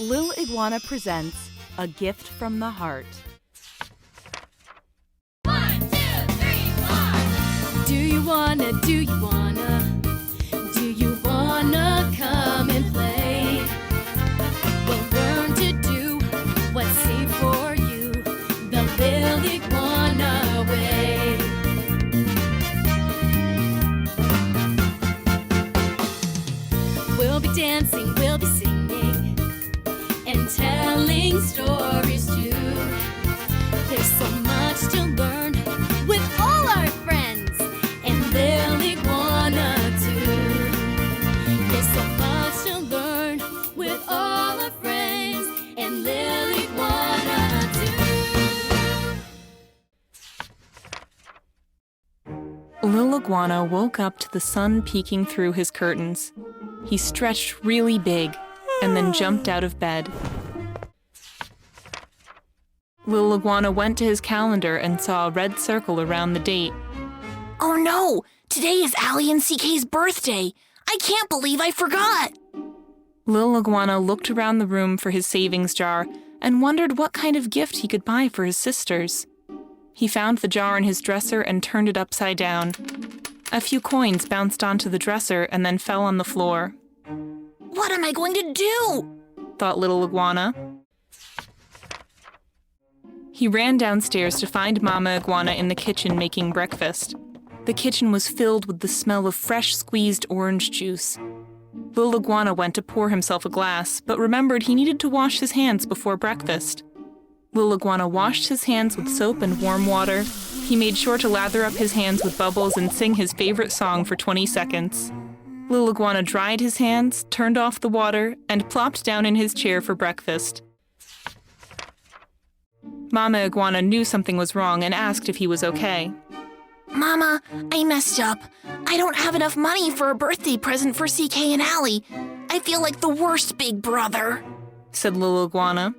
Lil Iguana presents A Gift from the Heart. 1, 2, 3, 4. Do you wanna come and play? We'll learn to do what's safe for you, the Lil Iguana way. We'll be dancing, we'll be singing, and telling stories too. There's so much to learn with all our friends and Lil Iguana too. There's so much to learn with all our friends and Lil Iguana too. Lil Iguana woke up to the sun peeking through his curtains. He stretched really big and then jumped out of bed. Lil Iguana went to his calendar and saw a red circle around the date. Oh no! Today is Allie and CK's birthday! I can't believe I forgot! Lil Iguana looked around the room for his savings jar and wondered what kind of gift he could buy for his sisters. He found the jar in his dresser and turned it upside down. A few coins bounced onto the dresser and then fell on the floor. What am I going to do? Thought Lil Iguana. He ran downstairs to find Mama Iguana in the kitchen making breakfast. The kitchen was filled with the smell of fresh squeezed orange juice. Lil Iguana went to pour himself a glass, but remembered he needed to wash his hands before breakfast. Lil Iguana washed his hands with soap and warm water. He made sure to lather up his hands with bubbles and sing his favorite song for 20 seconds. Lil Iguana dried his hands, turned off the water, and plopped down in his chair for breakfast. Mama Iguana knew something was wrong and asked if he was okay. Mama, I messed up. I don't have enough money for a birthday present for CK and Allie. I feel like the worst big brother, said Lil Iguana.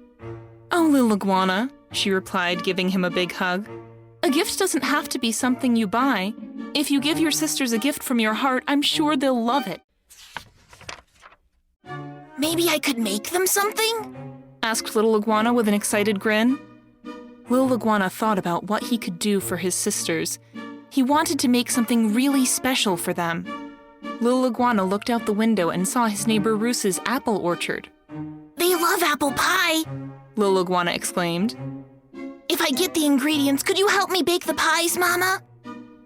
Oh, Lil Iguana, she replied, giving him a big hug. A gift doesn't have to be something you buy. If you give your sisters a gift from your heart, I'm sure they'll love it. Maybe I could make them something? Asked Lil Iguana with an excited grin. Lil Iguana thought about what he could do for his sisters. He wanted to make something really special for them. Lil Iguana looked out the window and saw his neighbor Roos's apple orchard. They love apple pie, Lil Iguana exclaimed. If I get the ingredients, could you help me bake the pies, Mama?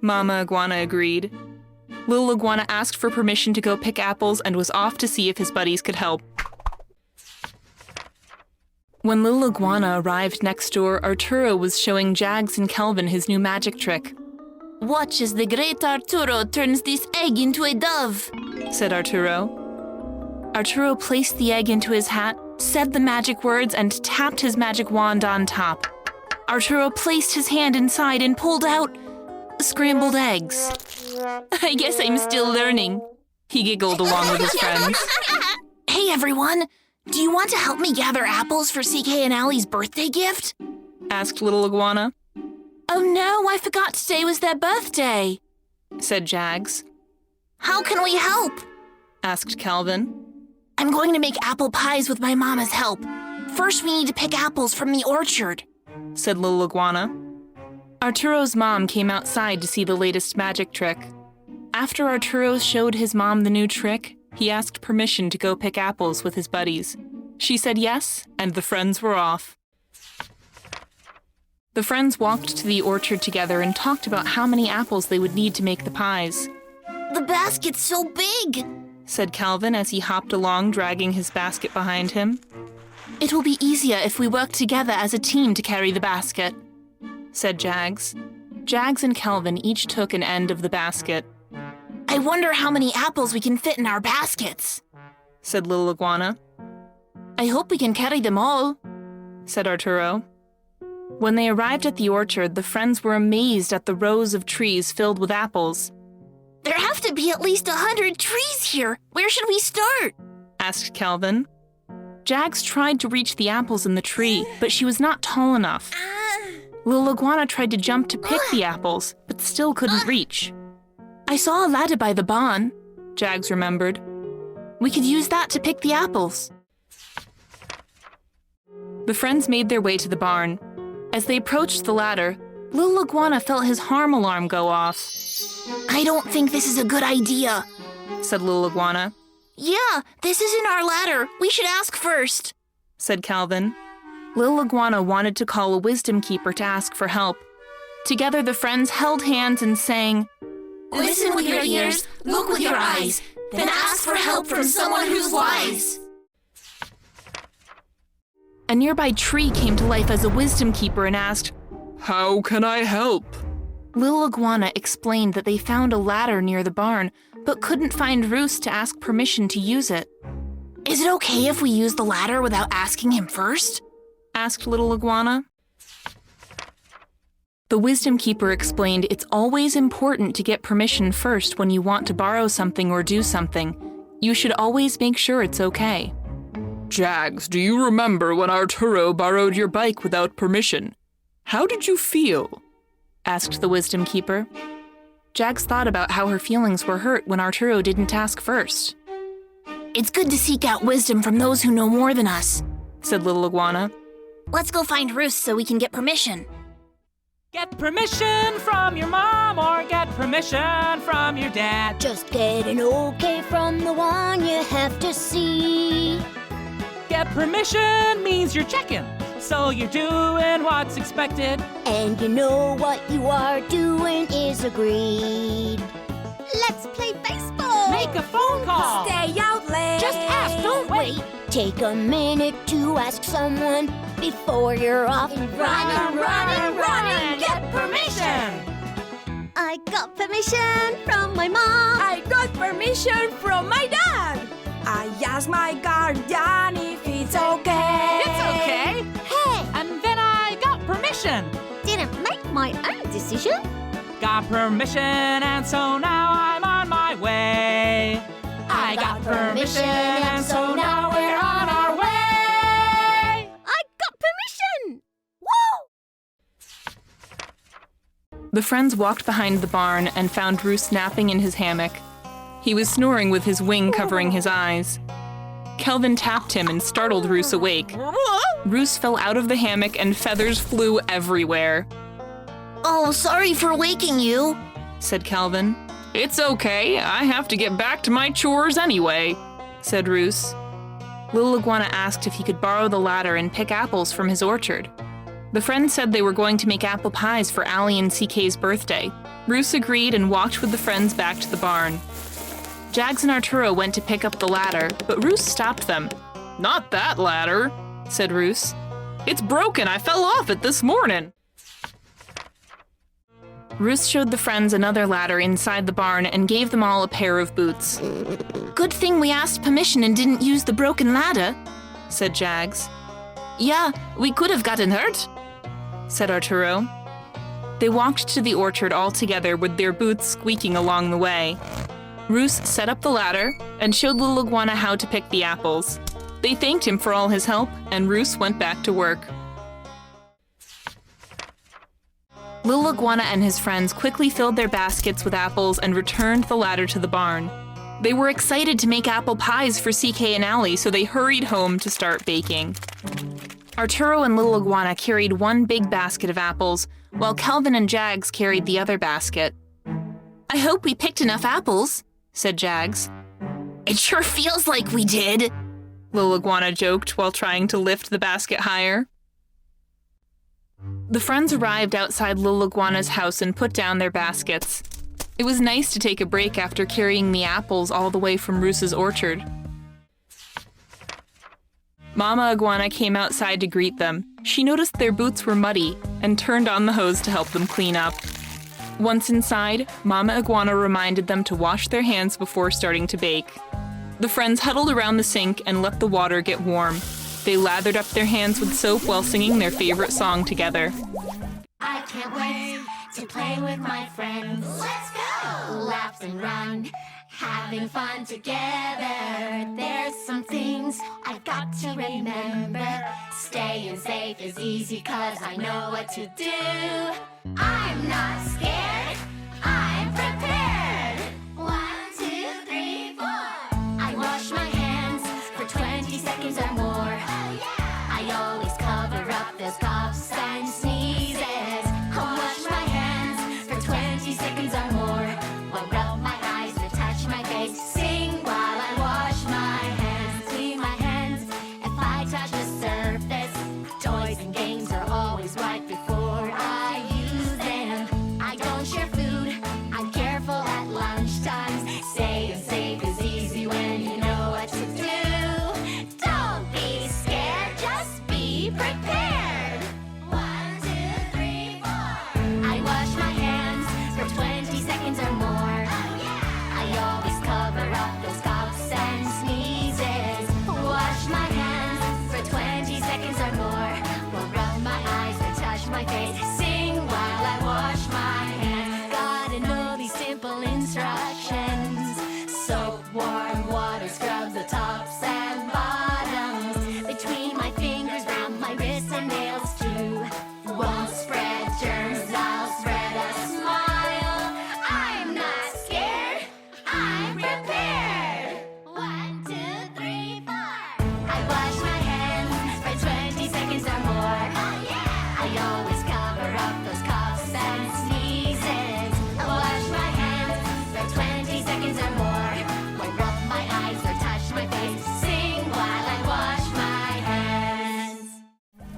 Mama Iguana agreed. Lil Iguana asked for permission to go pick apples and was off to see if his buddies could help. When Lil Iguana arrived next door, Arturo was showing Jags and Kelvin his new magic trick. Watch as the great Arturo turns this egg into a dove, said Arturo. Arturo placed the egg into his hat, said the magic words, and tapped his magic wand on top. Arturo placed his hand inside and pulled out scrambled eggs. I guess I'm still learning, he giggled along with his friends. Hey everyone, do you want to help me gather apples for CK and Allie's birthday gift? Asked Lil Iguana. Oh no, I forgot today was their birthday, said Jags. How can we help? Asked Kelvin. I'm going to make apple pies with my mama's help. First we need to pick apples from the orchard, said Lil Iguana. Arturo's mom came outside to see the latest magic trick. After Arturo showed his mom the new trick, he asked permission to go pick apples with his buddies. She said yes, and the friends were off. The friends walked to the orchard together and talked about how many apples they would need to make the pies. The basket's so big, said Kelvin as he hopped along, dragging his basket behind him. It will be easier if we work together as a team to carry the basket, said Jags. Jags and Kelvin each took an end of the basket. I wonder how many apples we can fit in our baskets, said Lil Iguana. I hope we can carry them all, said Arturo. When they arrived at the orchard, the friends were amazed at the rows of trees filled with apples. There have to be at least 100 trees here. Where should we start? Asked Kelvin. Jags tried to reach the apples in the tree, but she was not tall enough. Lil Iguana tried to jump to pick the apples, but still couldn't reach. I saw a ladder by the barn, Jags remembered. We could use that to pick the apples. The friends made their way to the barn. As they approached the ladder, Lil Iguana felt his harm alarm go off. I don't think this is a good idea, said Lil Iguana. Yeah, this isn't our ladder. We should ask first, said Calvin. Lil Iguana wanted to call a wisdom keeper to ask for help. Together, the friends held hands and sang, Listen with your ears, look with your eyes, then ask for help from someone who's wise. A nearby tree came to life as a wisdom keeper and asked, How can I help? Lil Iguana explained that they found a ladder near the barn, but couldn't find Roos to ask permission to use it. Is it okay if we use the ladder without asking him first? Asked Little Iguana. The wisdom keeper explained it's always important to get permission first when you want to borrow something or do something. You should always make sure it's okay. Jags, do you remember when Arturo borrowed your bike without permission? How did you feel? Asked the wisdom keeper. Jags thought about how her feelings were hurt when Arturo didn't ask first. It's good to seek out wisdom from those who know more than us, said Little Iguana. Let's go find Roos so we can get permission. Get permission from your mom or get permission from your dad. Just get an okay from the one you have to see. Get permission means you're checking, so you're doing what's expected. And you know what you are doing is agreed. Let's play baseball. Make a phone call. Stay out late. Just ask, don't wait. Take a minute to ask someone before you're off and Run. Get permission. I got permission from my mom. I got permission from my dad. I asked my guardian if it's okay. It's okay. Hey, And then I got permission. didn't make my own decision. Got permission, and so now I'm on my way. I got permission, and so now we're on our way. I got permission. Woo! The friends walked behind the barn and found Roos napping in his hammock. He was snoring with his wing covering his eyes. Kelvin tapped him and startled Roos awake. Roos fell out of the hammock and feathers flew everywhere. Oh, sorry for waking you, Said Kelvin. It's okay, I have to get back to my chores anyway, Said Roos. Lil Iguana asked if he could borrow the ladder and pick apples from his orchard. The friends said they were going to make apple pies for Allie and CK's birthday. Roos agreed and walked with the friends back to the barn. Jags and Arturo went to pick up the ladder, but Roos stopped them. Not that ladder, Said Roos. It's broken, I fell off it this morning. Roos showed the friends another ladder inside the barn and gave them all a pair of boots. Good thing we asked permission and didn't use the broken ladder, Said Jags. Yeah, we could have gotten hurt, Said Arturo. They walked to the orchard all together with their boots squeaking along the way. Roos set up the ladder and showed Lil Iguana how to pick the apples. They thanked him for all his help, and Roos went back to work. Lil Iguana and his friends quickly filled their baskets with apples and returned the ladder to the barn. They were excited to make apple pies for CK and Allie, so they hurried home to start baking. Arturo and Lil Iguana carried one big basket of apples, while Kelvin and Jags carried the other basket. I hope we picked enough apples, Said Jags. It sure feels like we did, Lil Iguana joked while trying to lift the basket higher. The friends arrived outside Lil Iguana's house and put down their baskets. It was nice to take a break after carrying the apples all the way from Roos's orchard. Mama Iguana came outside to greet them. She noticed their boots were muddy and turned on the hose to help them clean up. Once inside, Mama Iguana reminded them to wash their hands before starting to bake. The friends huddled around the sink and let the water get warm. They lathered up their hands with soap while singing their favorite song together. I can't wait to play with my friends. Let's go! Laugh and run, having fun together. There's some things I've got to remember. Staying safe is easy 'cause I know what to do. I'm not scared, I'm prepared. 1, 2, 3, 4. I wash my hands for 20 seconds or more. I always cover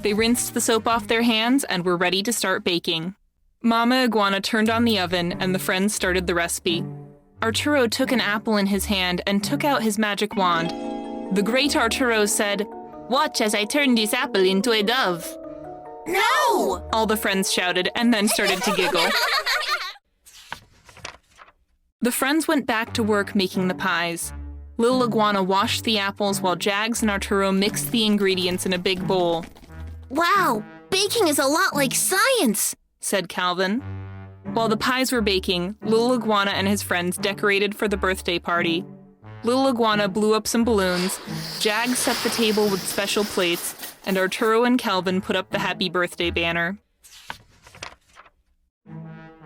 They rinsed the soap off their hands and were ready to start baking. Mama Iguana turned on the oven and the friends started the recipe. Arturo took an apple in his hand and took out his magic wand. The great Arturo said, "Watch as I turn this apple into a dove." No! All the friends shouted and then started to giggle. The friends went back to work making the pies. Lil Iguana washed the apples while Jags and Arturo mixed the ingredients in a big bowl. Wow, baking is a lot like science, said Calvin. While the pies were baking, Lil Iguana and his friends decorated for the birthday party. Lil Iguana blew up some balloons, Jags set the table with special plates, and Arturo and Calvin put up the happy birthday banner.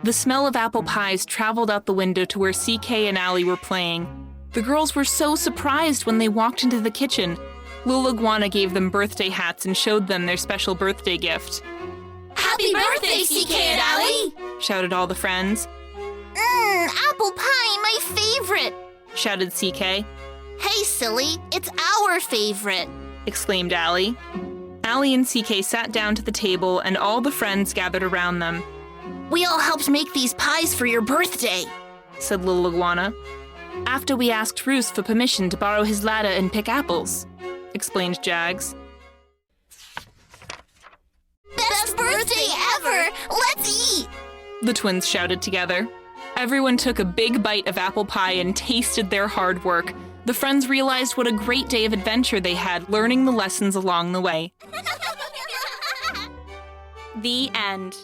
The smell of apple pies traveled out the window to where CK and Allie were playing. The girls were so surprised when they walked into the kitchen. Lil Iguana gave them birthday hats and showed them their special birthday gift. Happy birthday, CK and Allie! Shouted all the friends. Apple pie, my favorite! Shouted CK. Hey, silly, it's our favorite! Exclaimed Allie. Allie and CK sat down to the table and all the friends gathered around them. We all helped make these pies for your birthday, said Lil Iguana. After we asked Roos for permission to borrow his ladder and pick apples, explained Jags. Best birthday ever! Let's eat! The twins shouted together. Everyone took a big bite of apple pie and tasted their hard work. The friends realized what a great day of adventure they had, learning the lessons along the way. The end.